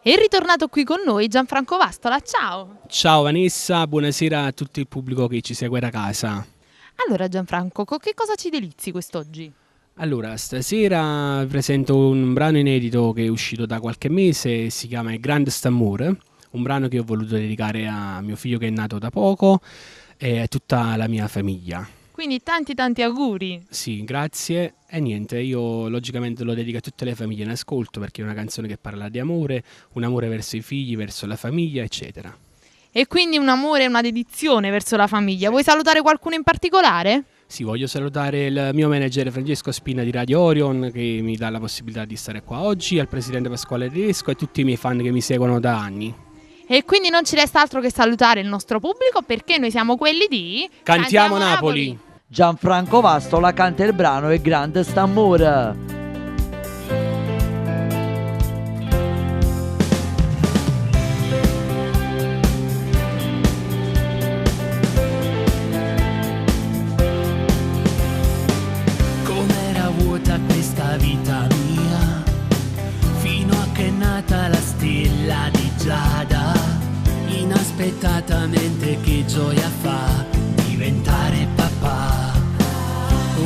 È ritornato qui con noi Gianfranco Vastola, ciao! Ciao Vanessa, buonasera a tutto il pubblico che ci segue da casa. Allora Gianfranco, con che cosa ci delizi quest'oggi? Allora, stasera presento un brano inedito che è uscito da qualche mese, si chiama Il grande st'amore, un brano che ho voluto dedicare a mio figlio che è nato da poco e a tutta la mia famiglia. Quindi tanti auguri! Sì, grazie. E niente, io logicamente lo dedico a tutte le famiglie in ascolto perché è una canzone che parla di amore, un amore verso i figli, verso la famiglia, eccetera. E quindi un amore e una dedizione verso la famiglia. Vuoi salutare qualcuno in particolare? Sì, voglio salutare il mio manager Francesco Spina di Radio Orion che mi dà la possibilità di stare qua oggi, al presidente Pasquale Tedesco e a tutti i miei fan che mi seguono da anni. E quindi non ci resta altro che salutare il nostro pubblico perché noi siamo quelli di... Cantiamo Napoli! Gianfranco Vastola canta il brano Il grande st'amore. Com'era vuota questa vita mia, fino a che è nata la stella di Giada. Inaspettatamente che gioia fa diventare papà.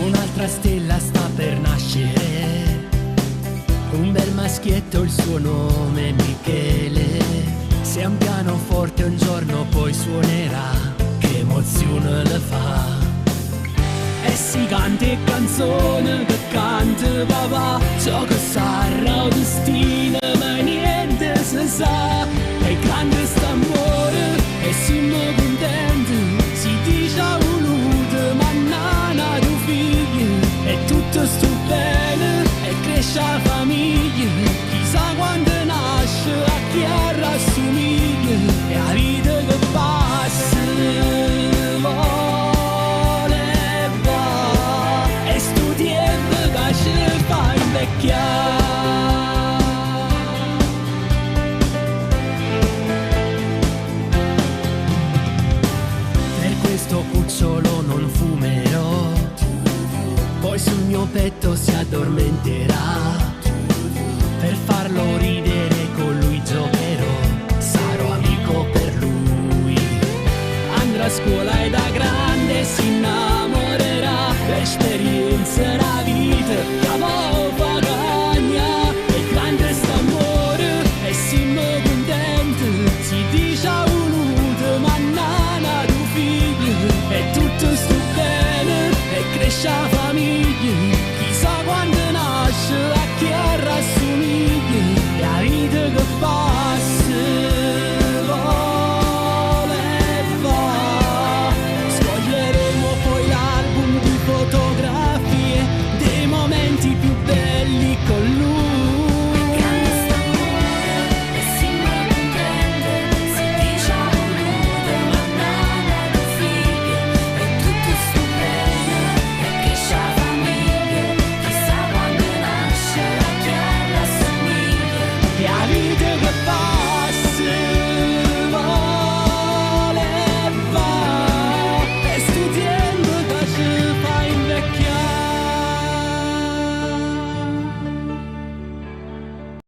Un'altra stella sta per nascere, un bel maschietto, il suo nome è Michele. Se ha un pianoforte un giorno poi suonerà, che emozione le fa. E si canta canzone che canta papà, ciò che sarà il destino ma niente si sa. E grande